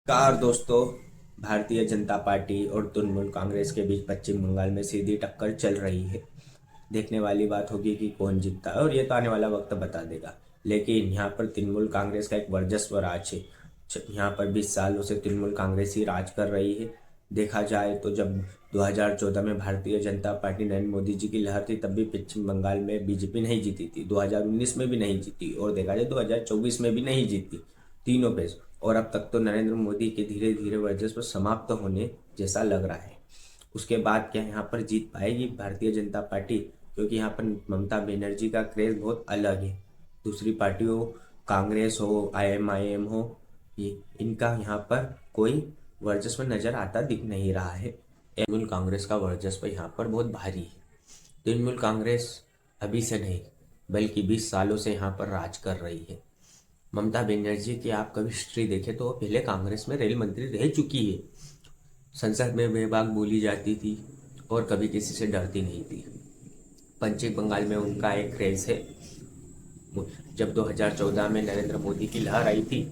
Car दोस्तों, Bharatiya Janata party और तृणमूल कांग्रेस के बीच पश्चिम बंगाल में सीधी टक्कर चल रही है। देखने वाली बात होगी कि कौन जीतता है और ये तो आने वाला वक्त बता देगा। लेकिन यहाँ पर तृणमूल कांग्रेस का एक वर्चस्व राज है। यहाँ पर 20 सालों से तृणमूल कांग्रेस ही राज कर रही है। देखा जाए तो जब 2014 में भारतीय जनता पार्टी नरेंद्र मोदी जी की लहर थी, तब भी पश्चिम बंगाल में बीजेपी नहीं जीती थी। 2019 में भी नहीं जीती और देखा जाए 2024 में भी नहीं जीती, तीनों पे। और अब तक तो नरेंद्र मोदी के धीरे धीरे वर्चस्व समाप्त होने जैसा लग रहा है। उसके बाद क्या यहाँ पर जीत पाएगी भारतीय जनता पार्टी? क्योंकि यहाँ पर ममता बनर्जी का क्रेज बहुत अलग है। दूसरी पार्टियों, कांग्रेस हो, आईएमआईएम हो, ये इनका यहाँ पर कोई वर्चस्व नजर आता दिख नहीं रहा है। तृणमूल कांग्रेस का वर्चस्व यहाँ पर बहुत भारी है। तृणमूल कांग्रेस अभी से नहीं बल्कि 20 सालों से यहाँ पर राज कर रही है। ममता बनर्जी की आप कभी हिस्ट्री देखें तो पहले कांग्रेस में रेल मंत्री रह चुकी है। संसद में बेबाक बोली जाती थी और कभी किसी से डरती नहीं थी। पश्चिम बंगाल में उनका एक क्रेज है। जब 2014 में नरेंद्र मोदी की लहर आई थी,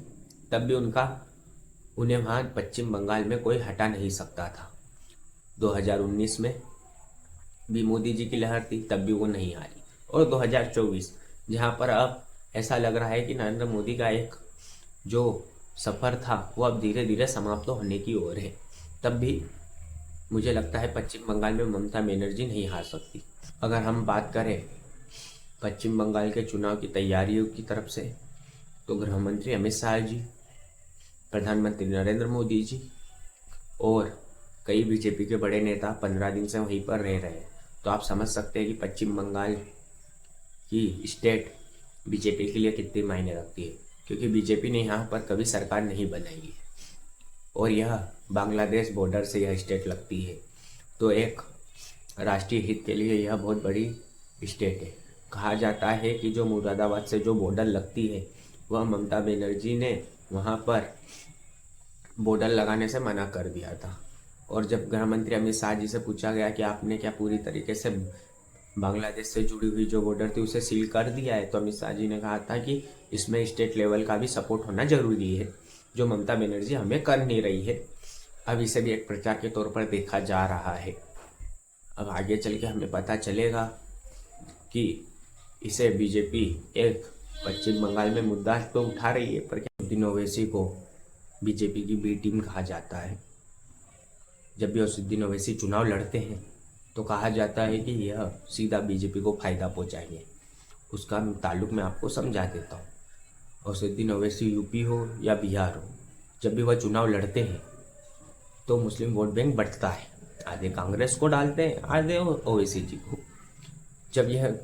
तब भी उन्हें वहाँ पश्चिम बंगाल में कोई हटा नहीं सकता था। 2019 में भी मोदी जी की लहर थी, तब भी वो नहीं हारी। और 2024 जहाँ पर अब ऐसा लग रहा है कि नरेंद्र मोदी का एक जो सफ़र था वो अब धीरे धीरे समाप्त होने की ओर है, तब भी मुझे लगता है पश्चिम बंगाल में ममता बनर्जी नहीं हार सकती। अगर हम बात करें पश्चिम बंगाल के चुनाव की तैयारियों की तरफ से, तो गृह मंत्री अमित शाह जी, प्रधानमंत्री नरेंद्र मोदी जी और कई बीजेपी के बड़े नेता 15 दिन से वहीं पर रह रहे हैं। तो आप समझ सकते हैं कि पश्चिम बंगाल की स्टेट बीजेपी के लिए कितनी मायने रखती है। क्योंकि बीजेपी ने यहाँ पर कभी सरकार नहीं बनाई है और यह बांग्लादेश बॉर्डर से यह स्टेट लगती है। तो एक राष्ट्रीय हित के लिए यह बहुत बड़ी स्टेट है। कहा जाता है कि जो मुरादाबाद से जो बॉर्डर लगती है, वह ममता बनर्जी ने वहाँ पर बॉर्डर लगाने से मना कर दिया था। और जब गृह मंत्री अमित शाह जी से पूछा गया कि आपने क्या पूरी तरीके से बांग्लादेश से जुड़ी हुई जो बॉर्डर थी उसे सील कर दिया है, तो अमित शाह जी ने कहा था कि इसमें स्टेट लेवल का भी सपोर्ट होना जरूरी है, जो ममता बनर्जी हमें कर नहीं रही है। अब इसे भी एक प्रचार के तौर पर देखा जा रहा है। अब आगे चल के हमें पता चलेगा कि इसे बीजेपी एक पश्चिम बंगाल में मुद्दा तो उठा रही है, पर क्या दिनों ओवैसी को बीजेपी की बी टीम कहा जाता है। जब भी असदुद्दीन ओवैसी चुनाव लड़ते हैं तो कहा जाता है कि यह सीधा बीजेपी को फायदा पहुंचाएंगे। उसका ताल्लुक मैं आपको समझा देता हूँ। असदुद्दीन ओवैसी यूपी हो या बिहार हो, जब भी वह चुनाव लड़ते हैं तो मुस्लिम वोट बैंक बढ़ता है। आधे कांग्रेस को डालते हैं, आधे ओवैसी जी को। जब यह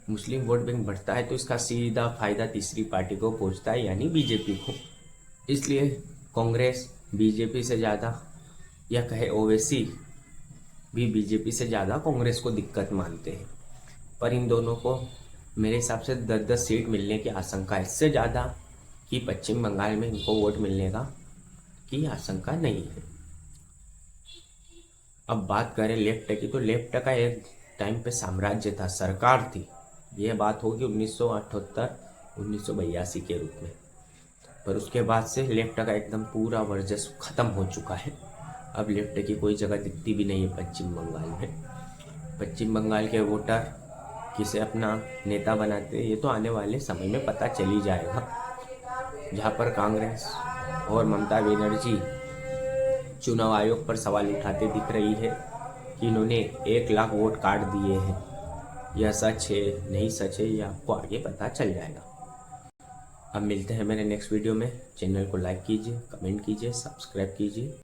मुस्लिम वोट बैंक बढ़ता है तो इसका सीधा फायदा तीसरी पार्टी को पहुंचता है, यानी बीजेपी को। इसलिए कांग्रेस बीजेपी से ज़्यादा, या कहे ओवैसी भी बीजेपी से ज़्यादा कांग्रेस को दिक्कत मानते हैं। पर इन दोनों को मेरे हिसाब से 10-10 सीट मिलने की आशंका है, इससे ज़्यादा कि पश्चिम बंगाल में इनको वोट मिलने का की आशंका नहीं है। अब बात करें लेफ्ट की, तो लेफ्ट का एक टाइम पे साम्राज्य था, सरकार थी। यह बात होगी 1978-1982 के रूप में। पर उसके बाद से लेफ्ट का एकदम पूरा वर्चस्व खत्म हो चुका है। अब लेफ्ट की कोई जगह दिखती भी नहीं है पश्चिम बंगाल में। पश्चिम बंगाल के वोटर किसे अपना नेता बनाते हैं, ये तो आने वाले समय में पता चल ही जाएगा। जहाँ पर कांग्रेस और ममता बनर्जी चुनाव आयोग पर सवाल उठाते दिख रही है कि इन्होंने 1 लाख वोट काट दिए हैं। यह सच है नहीं सच है, ये आपको आगे पता चल जाएगा। अब मिलते हैं मेरे नेक्स्ट वीडियो में। चैनल को लाइक कीजिए, कमेंट कीजिए, सब्सक्राइब कीजिए।